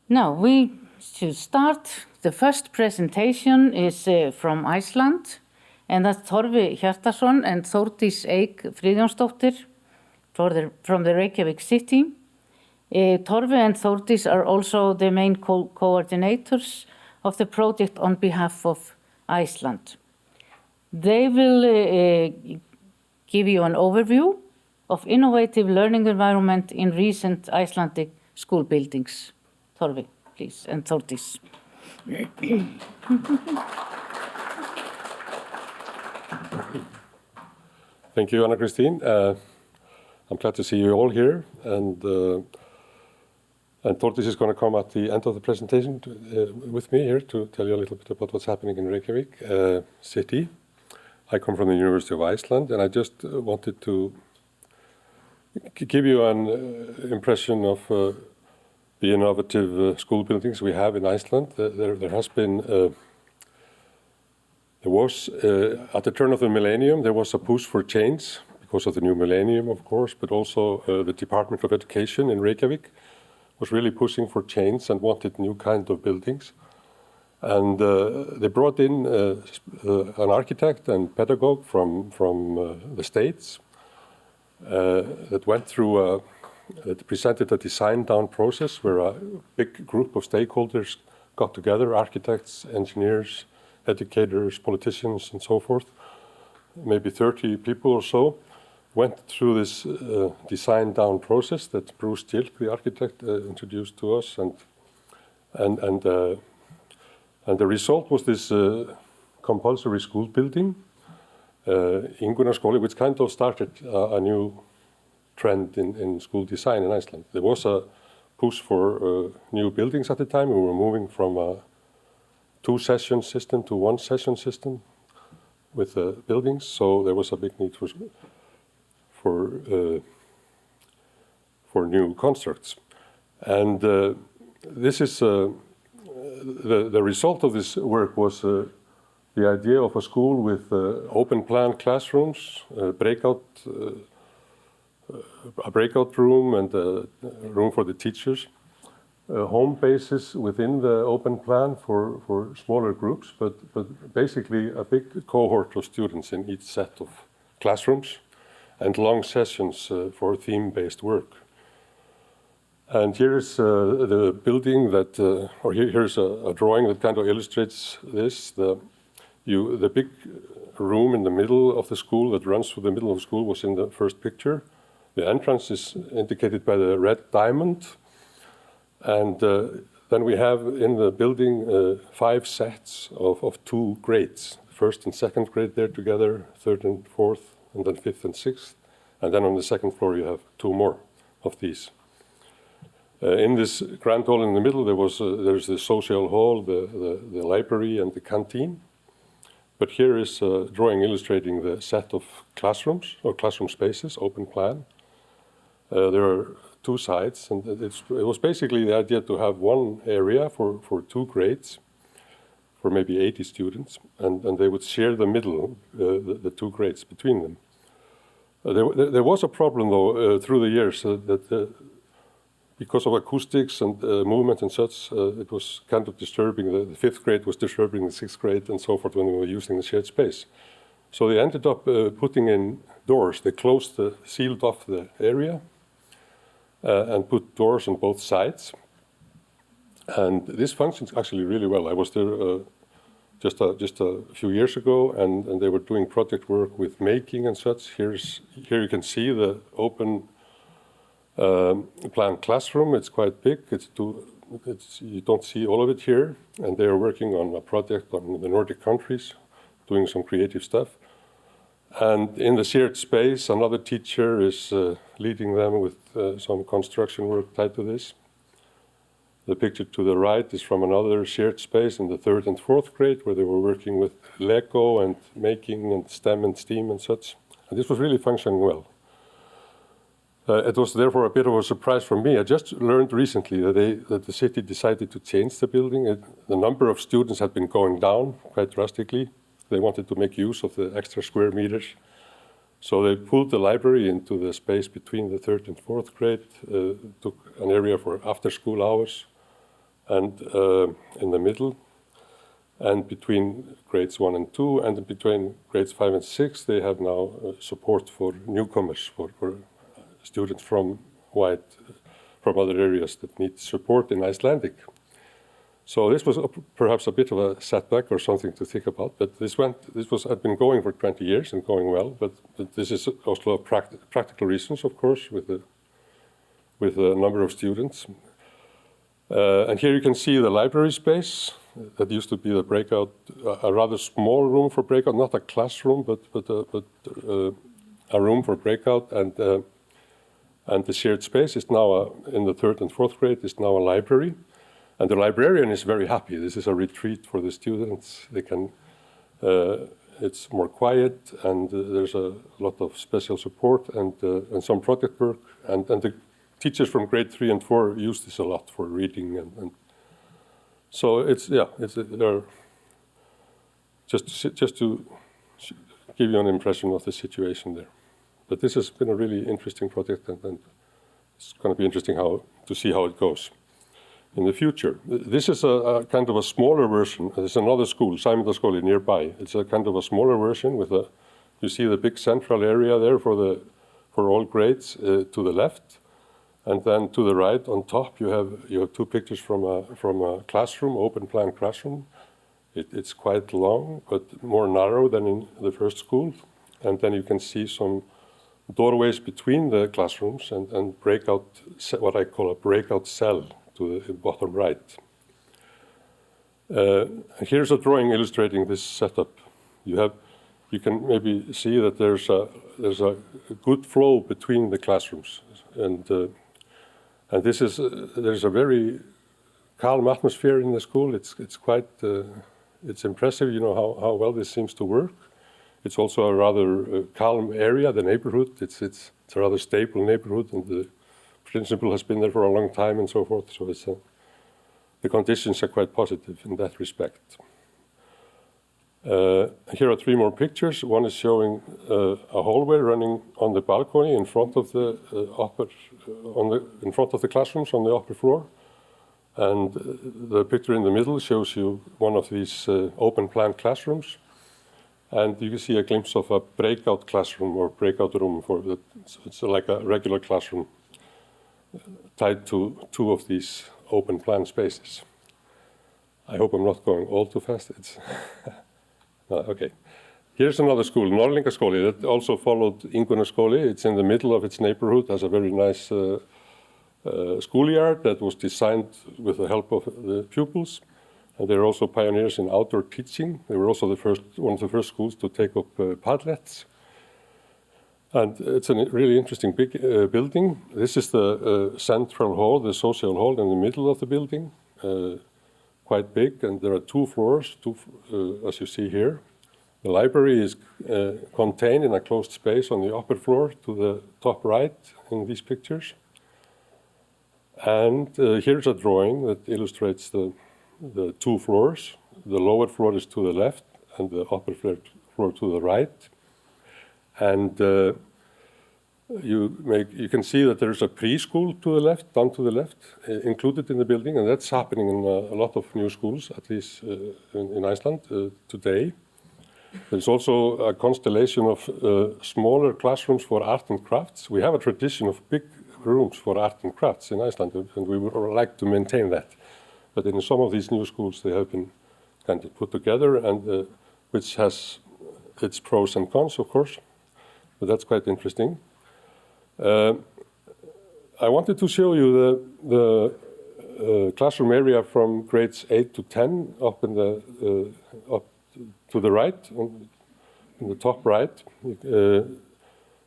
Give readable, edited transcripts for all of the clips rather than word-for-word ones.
Now we should start. The first presentation is from Iceland, and that's Torfi Hjartarson and Þórdís Friðþjófsdóttir from the Reykjavik city. Torfi and Þórdís are also the main coordinators of the project on behalf of Iceland. They will give you an overview of innovative learning environment in recent Icelandic school buildings. Torfi, please, and Þórdís. Thank you, Anna Kristín. I'm glad to see you all here, and Þórdís is going to come at the end of the presentation with me here to tell you a little bit about what's happening in Reykjavik city. I come from the University of Iceland, and I just wanted to give you an impression of the innovative school buildings we have in Iceland. There has been, there was, at the turn of the millennium, there was a push for change because of the new millennium, of course, but also the Department of Education in Reykjavik was really pushing for change and wanted new kind of buildings. And they brought in an architect and pedagogue from the States that went through it presented a design down process where a big group of stakeholders got together, architects, engineers, educators, politicians, and so forth. Maybe 30 people or so went through this design down process that Bruce Gilk, the architect, introduced to us, and the result was this compulsory school building, Ingunnarskóli, which kind of started a new trend in school design in Iceland. There was a push for new buildings at the time. We were moving from a two-session system to one-session system with buildings, so there was a big need for new constructs. And this is the result of this work was the idea of a school with open plan classrooms, a breakout room and a room for the teachers, home bases within the open plan for smaller groups, but basically a big cohort of students in each set of classrooms, and long sessions for theme-based work. And here's the building that, here's a drawing that kind of illustrates this. The big room in the middle of the school that runs through the middle of the school was in the first picture. The entrance is indicated by the red diamond. And then we have in the building 5 sets of 2 grades. First and second grade there together, third and fourth, and then fifth and sixth. And then on the second floor you have 2 more of these. In this grand hall in the middle, there's the social hall, the library, and the canteen. But here is a drawing illustrating the set of classrooms, or classroom spaces, open plan. There are 2 sides, and it was basically the idea to have one area for 2 grades, for maybe 80 students, and they would share the middle, the 2 grades between them. There was a problem, though, through the years that because of acoustics and movement and such, it was kind of disturbing. The 5th grade was disturbing the 6th grade and so forth when they were using the shared space. So they ended up putting in doors. They sealed off the area and put doors on both sides. And this functions actually really well. I was there just a few years ago, and they were doing project work with making and such. Here you can see the open plan classroom. It's quite big. You don't see all of it here, and they are working on a project on the Nordic countries, doing some creative stuff. And in the shared space, another teacher is leading them with some construction work tied to this. The picture to the right is from another shared space in the 3rd and 4th grade, where they were working with Lego and making and STEM and STEAM and such. And this was really functioning well. It was therefore a bit of a surprise for me. I just learned recently that the city decided to change the building. The number of students had been going down quite drastically. They wanted to make use of the extra square meters. So they pulled the library into the space between the 3rd and 4th grade, took an area for after-school hours, and in the middle, and between grades 1 and 2, and between grades 5 and 6, they have now support for newcomers, for students from other areas that need support in Icelandic. So this was perhaps a bit of a setback or something to think about, but had been going for 20 years and going well, but this is also practical reasons, of course, with the number of students. And here you can see the library space. That used to be the breakout, a rather small room for breakout, not a classroom, but a room for breakout, and the shared space is now, in the 3rd and 4th grade, is now a library. And the librarian is very happy. This is a retreat for the students. They can, it's more quiet, and there's a lot of special support and some project work. And the teachers from grade 3 and 4 use this a lot for reading. And so they're just to give you an impression of the situation there. But this has been a really interesting project, and it's going to be interesting to see how it goes in the future. This is a kind of a smaller version. There's another school, Sigmundarskóli, nearby. It's a kind of a smaller version with you see the big central area there for all grades to the left, and then to the right on top you have 2 pictures from a classroom, open plan classroom. It's quite long, but more narrow than in the first school, and then you can see some doorways between the classrooms and breakout, what I call a breakout cell, to the bottom right. Here's a drawing illustrating this setup. You can maybe see that there's a good flow between the classrooms, and there's a very calm atmosphere in the school. It's quite it's impressive, how well this seems to work. It's also a rather calm area, the neighborhood. It's a rather stable neighborhood, and the principal has been there for a long time and so forth. So the conditions are quite positive in that respect. Here are 3 more pictures. One is showing a hallway running on the balcony in front of the in front of the classrooms on the upper floor, and the picture in the middle shows you one of these open plan classrooms, and you can see a glimpse of a breakout classroom or breakout room it's like a regular classroom tied to 2 of these open plan spaces. I hope I'm not going all too fast. Okay. Here's another school, Norlingaskóli, that also followed Ingunnarskóli. It's in the middle of its neighborhood, has a very nice schoolyard that was designed with the help of the pupils. And they're also pioneers in outdoor teaching. They were also one of the first schools to take up Padlets. And it's a really interesting big building. This is the central hall, the social hall in the middle of the building, quite big, and there are 2 floors, as you see here. The library is contained in a closed space on the upper floor to the top right in these pictures. And here's a drawing that illustrates the 2 floors. The lower floor is to the left, and the upper floor to the right. And you can see that there's a preschool to the left, down to the left, included in the building, and that's happening in a lot of new schools, at least in Iceland today. There's also a constellation of smaller classrooms for art and crafts. We have a tradition of big rooms for art and crafts in Iceland, and we would like to maintain that. But in some of these new schools, they have been kind of put together, and which has its pros and cons, of course. But that's quite interesting. I wanted to show you the classroom area from grades 8 to 10 up to the right, in the top right.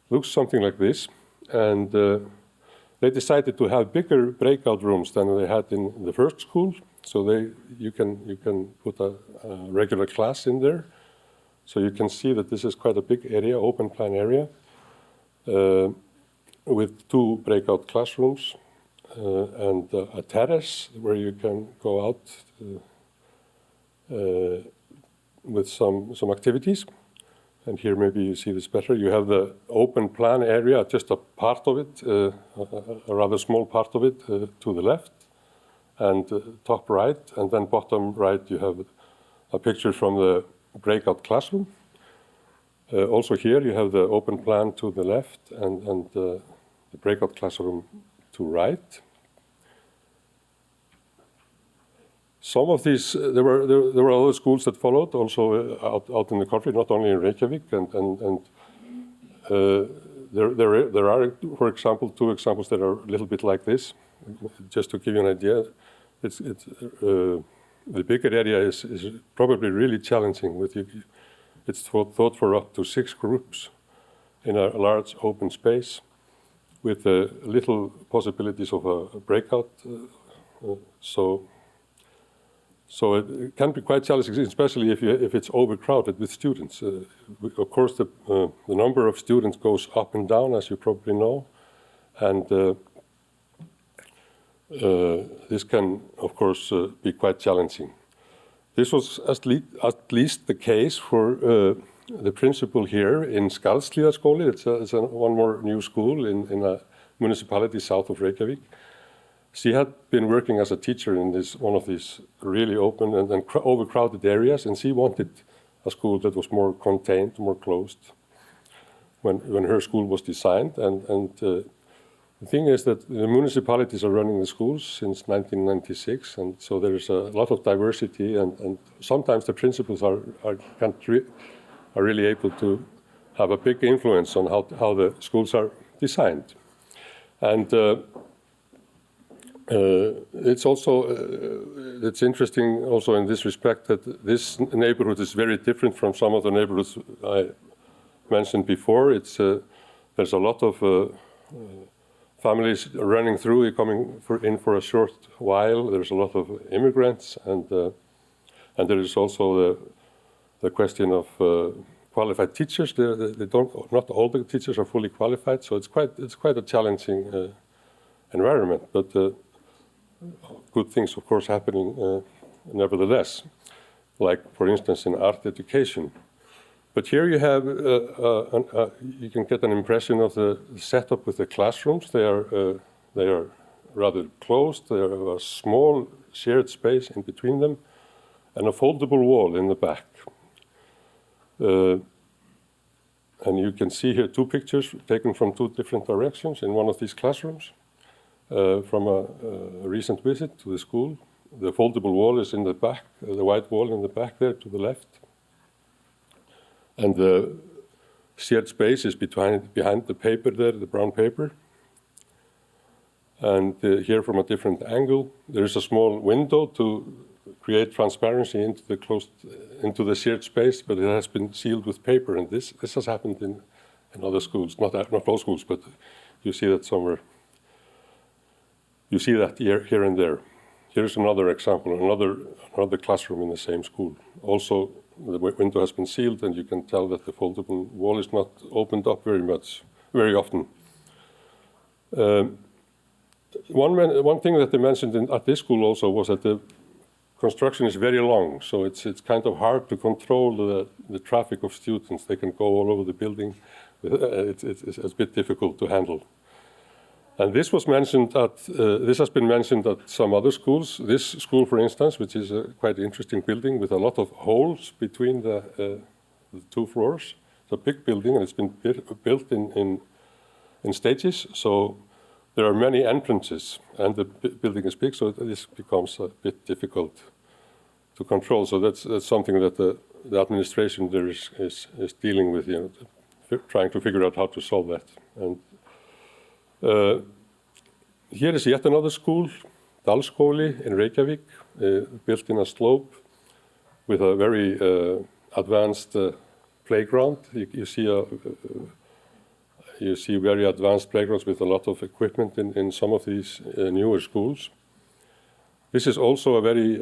Looks something like this, and they decided to have bigger breakout rooms than they had in the first school. So you can put a regular class in there. So you can see that this is quite a big area, open plan area, with 2 breakout classrooms and a terrace where you can go out with some activities. And here maybe you see this better. You have the open plan area, just a part of it, a rather small part of it to the left. and top right, and then bottom right you have a picture from the breakout classroom. Also here you have the open plan to the left and the breakout classroom to right. Some of these, there were other schools that followed also out in the country, not only in Reykjavik, and there are, for example, two examples that are a little bit like this. Just to give you an idea, the bigger area is probably really challenging. It's thought for up to 6 groups in a large open space with little possibilities of a breakout. So it can be quite challenging, especially if it's overcrowded with students. Of course, the number of students goes up and down, as you probably know, and this can, of course, be quite challenging. This was at least the case for the principal here in Skarðshlíðarskóli. It's one more new school in a municipality south of Reykjavik. She had been working as a teacher in one of these really open and overcrowded areas, and she wanted a school that was more contained, more closed when her school was designed. And the thing is that the municipalities are running the schools since 1996, and so there is a lot of diversity, and sometimes the principals are really able to have a big influence on how the schools are designed. And it's also it's interesting also in this respect that this neighborhood is very different from some of the neighborhoods I mentioned before. There's a lot of families running through, coming in for a short while. There's a lot of immigrants, and there is also the question of qualified teachers. Not all the teachers are fully qualified, so it's quite a challenging environment. But good things, of course, happening nevertheless, like, for instance, in art education. But here you have, you can get an impression of the setup with the classrooms. They are rather closed. They have a small shared space in between them and a foldable wall in the back. And you can see here 2 pictures taken from 2 different directions in one of these classrooms. From a recent visit to the school. The foldable wall is in the back, the white wall in the back there to the left. And the shared space is behind the paper there, the brown paper. And here from a different angle, there is a small window to create transparency into the shared space, but it has been sealed with paper. And this has happened in other schools, not all schools, but you see that somewhere. You see that here and there. Here's another example, another classroom in the same school. Also, the window has been sealed, and you can tell that the foldable wall is not opened up very often. One thing that they mentioned at this school also was that the construction is very long, so it's kind of hard to control the traffic of students. They can go all over the building. It's a bit difficult to handle. And this was mentioned this has been mentioned at some other schools. This school, for instance, which is a quite interesting building with a lot of holes between the 2 floors. It's a big building, and it's been built in stages. So there are many entrances, and the building is big, so this becomes a bit difficult to control. So that's something that the administration there is dealing with, trying to figure out how to solve that. And here is yet another school, Dalskóli in Reykjavik, built in a slope with a very advanced playground. You see very advanced playgrounds with a lot of equipment in some of these newer schools. This is also a very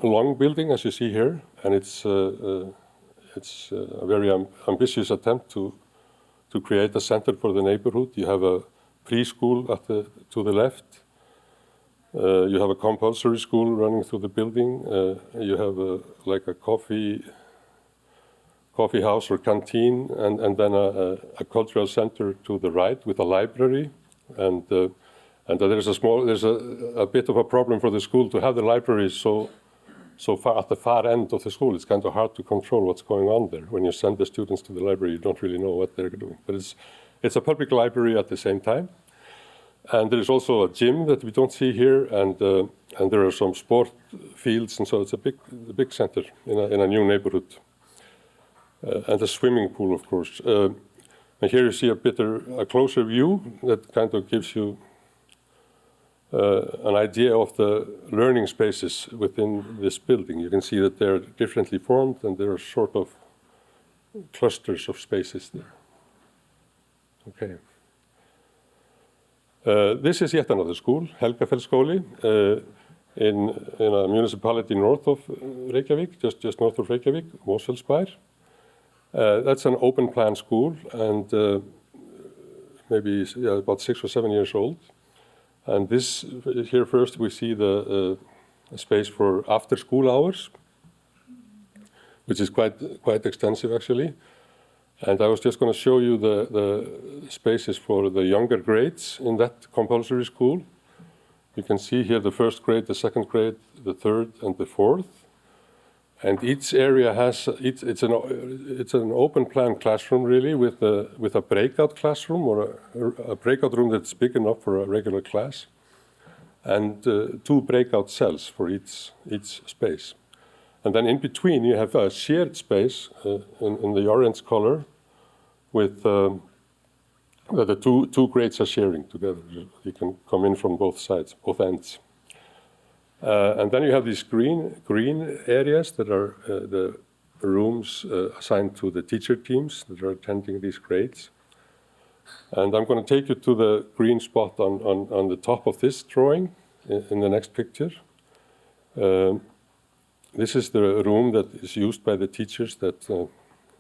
long building, as you see here, and it's a very ambitious attempt to create a center for the neighborhood. You have a preschool to the left. You have a compulsory school running through the building. You have like a coffee house or canteen, and then a cultural center to the right with a library. And And there's a bit of a problem for the school to have the library so far at the far end of the school. It's kind of hard to control what's going on there. When you send the students to the library, you don't really know what they're doing. But it's a public library at the same time. And there is also a gym that we don't see here, and there are some sport fields, and so it's a big center in a new neighborhood. And a swimming pool, of course. And here you see a closer view that kind of gives you an idea of the learning spaces within this building. You can see that they're differently formed, and there are sort of clusters of spaces there. Okay. This is yet another school, Helgafellsskóli, in a municipality north of Reykjavik, just north of Reykjavik, Mosfellsbær. That's an open plan school, and maybe about 6 or 7 years old. And this here first we see the space for after school hours, which is quite extensive actually. And I was just going to show you the spaces for the younger grades in that compulsory school. You can see here the first grade, the second grade, the third, and the fourth. And each area has it's an open plan classroom really with a breakout classroom or a breakout room that's big enough for a regular class, and 2 breakout cells for each space. And then in between you have a shared space in the orange color with that the two grades are sharing together. You can come in from both sides, both ends. And then you have these green areas that are the rooms assigned to the teacher teams that are attending these grades. And I'm going to take you to the green spot on the top of this drawing in the next picture. This is the room that is used by the teachers that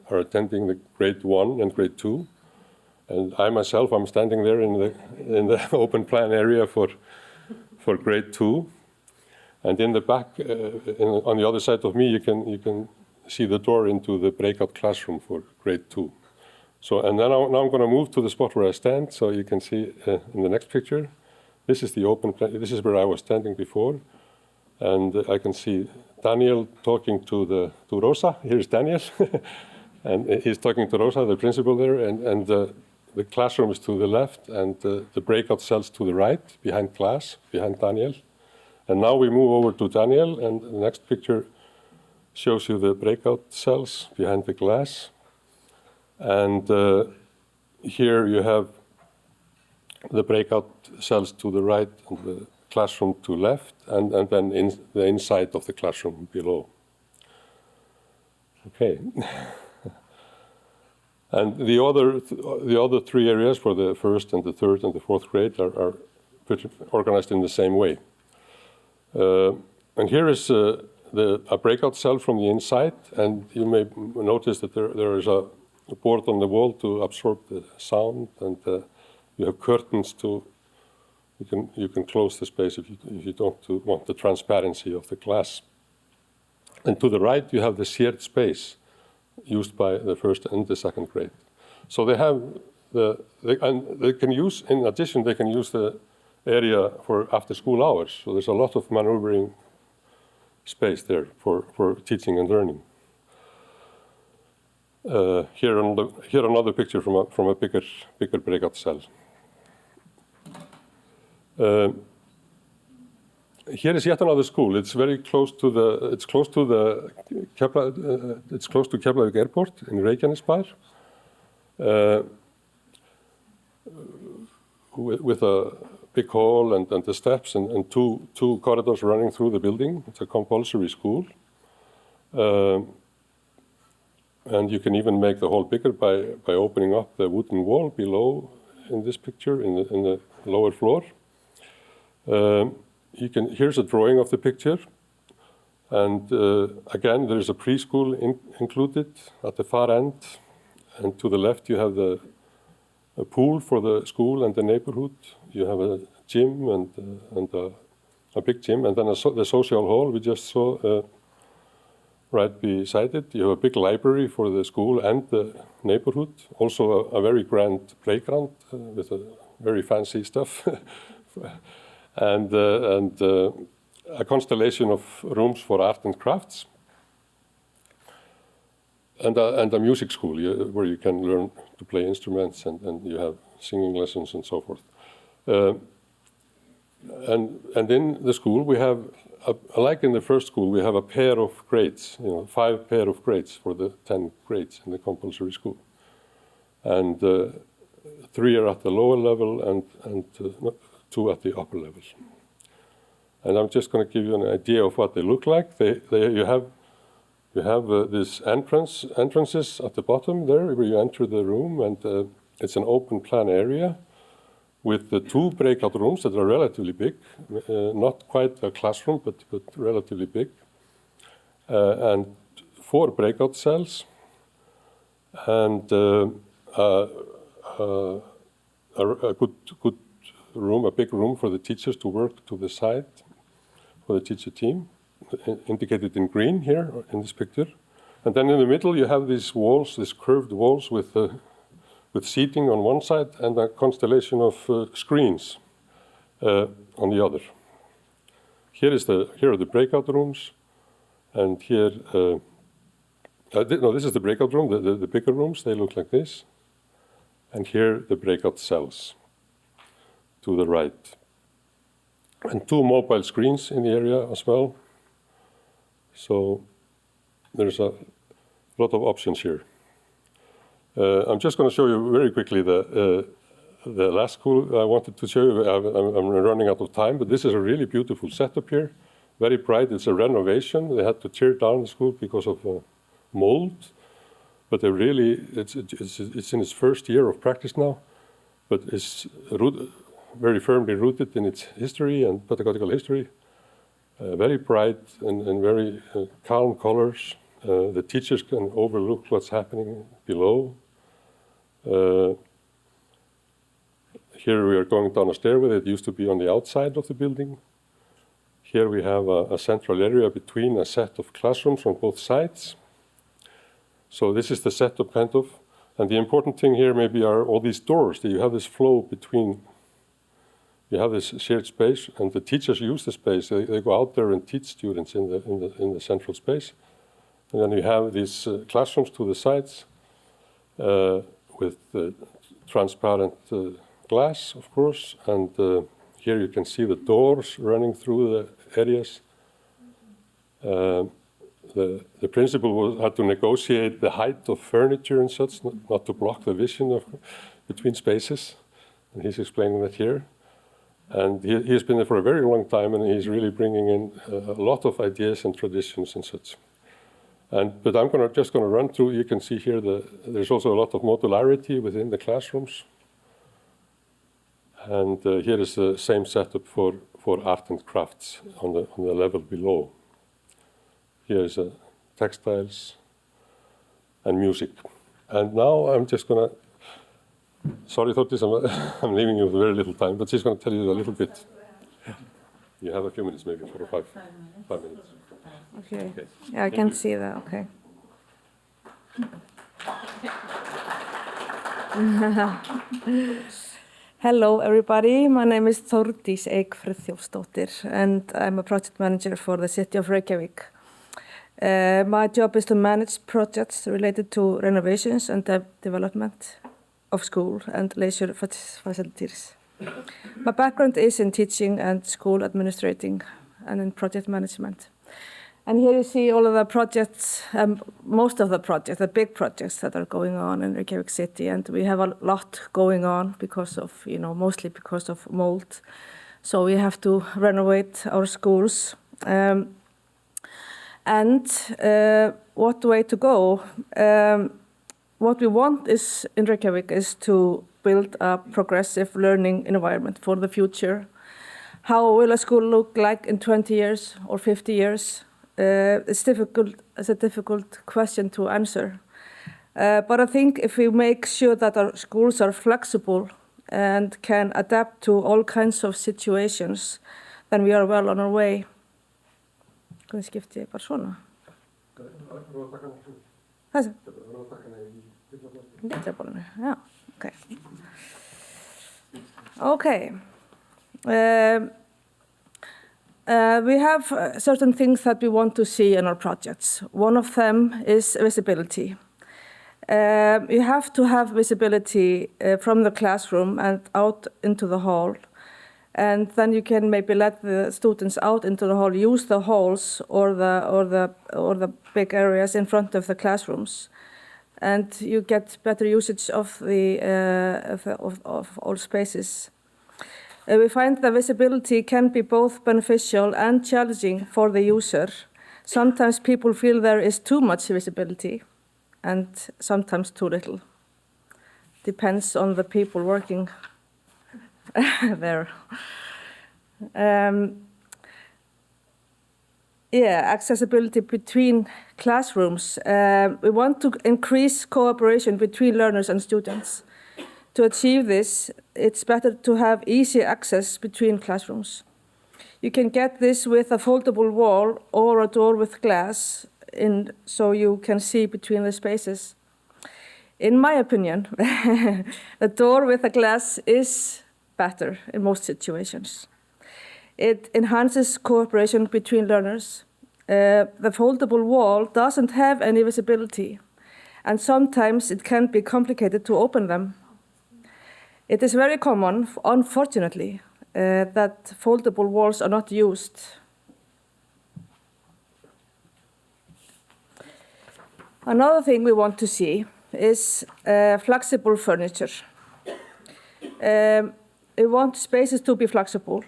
are attending the grade 1 and grade 2. And I myself, I'm standing there in the open plan area for grade 2. And in the back, on the other side of me, you can see the door into the breakout classroom for grade 2. So, and then now I'm going to move to the spot where I stand, so you can see in the next picture. This is the open plan. This is where I was standing before, and I can see Daniel talking to Rosa. Here's Daniel, and he's talking to Rosa, the principal there, and the classroom is to the left, and the breakout cells to the right, behind Daniel. And now we move over to Daniel, and the next picture shows you the breakout cells behind the glass. And here you have the breakout cells to the right and the classroom to left, and then the inside of the classroom below. Okay. And the other 3 areas for the first and the third and the fourth grade are organized in the same way. And here is a breakout cell from the inside, and you may notice that there is a board on the wall to absorb the sound, and you have curtains to you can close the space if you don't want the transparency of the glass. And to the right you have the shared space used by the first and the second grade. So they have they can use, in addition, they can use the area for after school hours. So there's a lot of maneuvering space there for teaching and learning. Here another picture from a bigger breakout cell. Here is yet another school. It's very close to Keflavik Airport in Reykjanesbær, with a big hall and the steps and two corridors running through the building. It's a compulsory school. And you can even make the hall bigger by opening up the wooden wall below in this picture in the lower floor. Here's a drawing of the picture, and again there is a preschool included at the far end, and to the left you have a pool for the school and the neighborhood. You have a gym and a big gym, and then the social hall we just saw right beside it. You have a big library for the school and the neighborhood. Also a very grand playground with very fancy stuff and a constellation of rooms for art and crafts, and a music school where you can learn to play instruments, and you have singing lessons and so forth. And in the school we have, like in the first school, we have a pair of grades, 5 pair of grades for the 10 grades in the compulsory school. And 3 are at the lower level and 2 at the upper level. And I'm just going to give you an idea of what they look like. You have these entrances at the bottom there where you enter the room, and it's an open plan area with the 2 breakout rooms that are relatively big, not quite a classroom, but relatively big, and 4 breakout cells, and a good room, a big room for the teachers to work to the side, for the teacher team, indicated in green here in this picture. And then in the middle you have these walls, these curved walls with seating on one side and a constellation of screens on the other. Here are the breakout rooms, and here, no, this is the breakout room, the bigger rooms, they look like this. And here the breakout cells to the right. And 2 mobile screens in the area as well. So there's a lot of options here. I'm just going to show you very quickly the last school I wanted to show you. I'm running out of time, but this is a really beautiful setup here. Very bright. It's a renovation. They had to tear down the school because of mold, but it's in its first year of practice now, but it's very firmly rooted in its history and pedagogical history. Very bright and very calm colors. The teachers can overlook what's happening below. Here we are going down a stairway that used to be on the outside of the building. Here we have a central area between a set of classrooms on both sides. So this is the setup kind of. And the important thing here maybe are all these doors, that you have this flow between. You have this shared space, and the teachers use the space. They go out there and teach students in the central space. And then you have these classrooms to the sides with transparent glass, of course. And here you can see the doors running through the areas. The principal had to negotiate the height of furniture and such, not to block the vision between spaces. And he's explaining that here. And he has been there for a very long time, and he's really bringing in a lot of ideas and traditions and such. But I'm just going to run through. You can see here there's also a lot of modularity within the classrooms. And here is the same setup for art and crafts on the level below. Here is textiles and music. And now I'm just going to. Sorry, Þórdís, I'm leaving you with very little time, but she's going to tell you a little bit. You have a few minutes, maybe 4 or 5 minutes. Okay. Yeah, I can see that. Okay. Hello, everybody. My name is Þórdís Friðþjófsdóttir, and I'm a project manager for the city of Reykjavik. My job is to manage projects related to renovations and development of school and leisure facilities. My background is in teaching and school administrating and in project management. And here you see all of the projects, most of the projects, the big projects that are going on in Reykjavik City. And we have a lot going on because of, mostly because of mold. So we have to renovate our schools. What way to go? What we want in Reykjavik is to build a progressive learning environment for the future. How will a school look like in 20 years or 50 years? It's a difficult question to answer. But I think if we make sure that our schools are flexible and can adapt to all kinds of situations, then we are well on our way. Hvernig skipti ég bara svona? Þessi? Litrabolinu, já, ok. Okay, We have certain things that we want to see in our projects. One of them is visibility. You have to have visibility from the classroom and out into the hall. And then you can maybe let the students out into the hall, use the halls or the big areas in front of the classrooms. And you get better usage of all spaces. We find that visibility can be both beneficial and challenging for the user. Sometimes people feel there is too much visibility, and sometimes too little. Depends on the people working there. Accessibility between classrooms. We want to increase cooperation between learners and students. To achieve this, it's better to have easy access between classrooms. You can get this with a foldable wall or a door with glass, so you can see between the spaces. In my opinion, the door with a glass is better in most situations. It enhances cooperation between learners. The foldable wall doesn't have any visibility, and sometimes it can be complicated to open them. It is very common, unfortunately, that foldable walls are not used. Another thing we want to see is flexible furniture. We want spaces to be flexible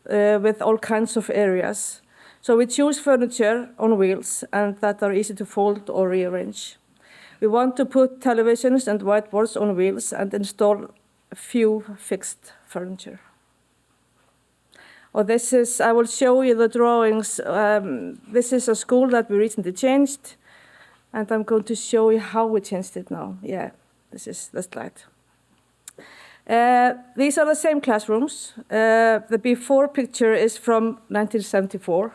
with all kinds of areas. So we choose furniture on wheels and that are easy to fold or rearrange. We want to put televisions and whiteboards on wheels and install a few fixed furniture. I will show you the drawings. This is a school that we recently changed, and I'm going to show you how we changed it now. Yeah, this is the slide. These are the same classrooms. The before picture is from 1974,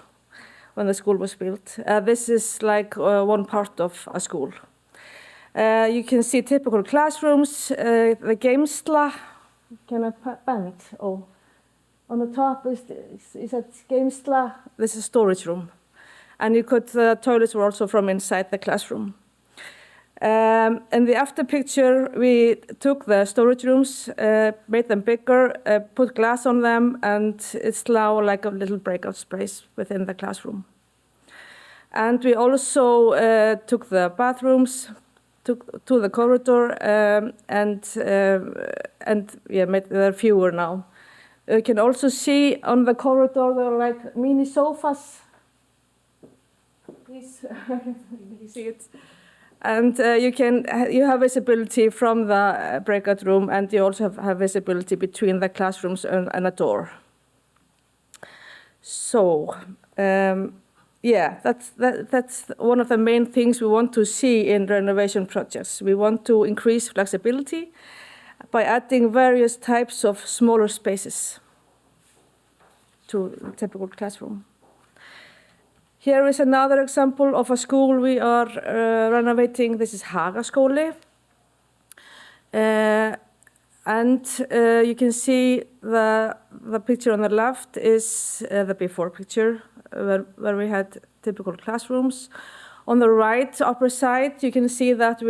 when the school was built. This is like one part of a school. You can see typical classrooms, the gamesla. Can I bend? Oh, on the top is that gamesla. This is a storage room. And the toilets were also from inside the classroom. In the after picture, we took the storage rooms, made them bigger, put glass on them, and it's now like a little breakout space within the classroom. And we also took the bathrooms to the corridor, there are fewer now. You can also see on the corridor there are like mini sofas. Please, you see it. And you have visibility from the breakout room, and you also have visibility between the classrooms and a door. So, that's one of the main things we want to see in renovation projects. We want to increase flexibility by adding various types of smaller spaces to the typical classroom. Here is another example of a school we are renovating. This is Hagaskóli. You can see the picture on the left is the before picture, where we had typical classrooms. On the right upper side, you can see that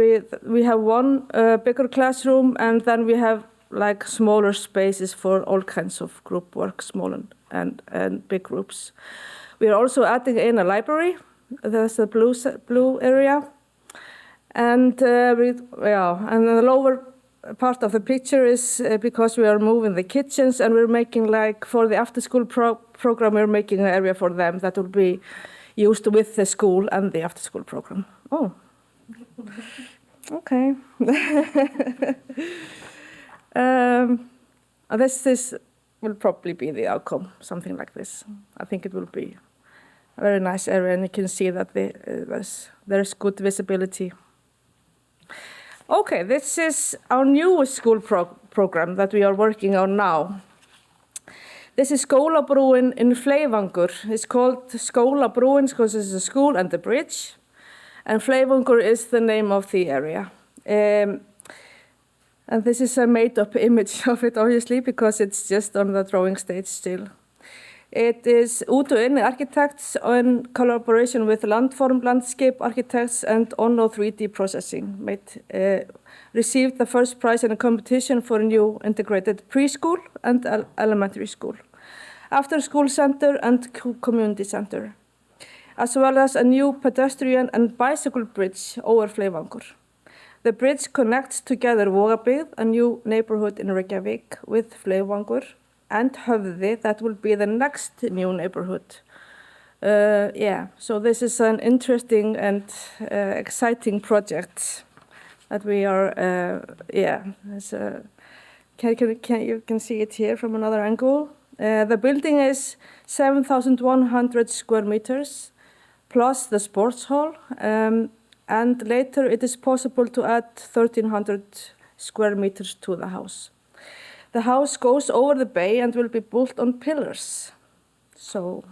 we have one bigger classroom, and then we have like smaller spaces for all kinds of group work, small and big groups. We are also adding in a library. There's the blue area. And the lower part of the picture is because we are moving the kitchens, and we're making for the after-school program, we're making an area for them that will be used with the school and the after-school program. Oh, okay. This will probably be the outcome, something like this. I think it will be a very nice area, and you can see that there's good visibility. Okay, this is our newest school program that we are working on now. This is Skólabrúin in Fleyvangur. It's called Skólabrúin because it's a school and a bridge, and Fleyvangur is the name of the area. And this is a made-up image of it, obviously, because it's just on the drawing stage still. It is Utu Architects in collaboration with Landform Landscape Architects and Ono 3D Processing. Received the first prize in a competition for a new integrated preschool and elementary school, after-school center and community center, as well as a new pedestrian and bicycle bridge over Fleyvangur. The bridge connects together Vogabyggð, a new neighborhood in Reykjavik, with Fleyvangur and Höfði, that will be the next new neighborhood. So this is an interesting and exciting project that we are, you can see it here from another angle. The building is 7,100 square meters, plus the sports hall, and later it is possible to add 1,300 square meters to the house. The house goes over the bay and will be built on pillars. So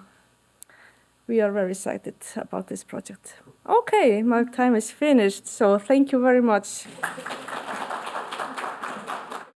we are very excited about this project. Okay, my time is finished, so thank you very much.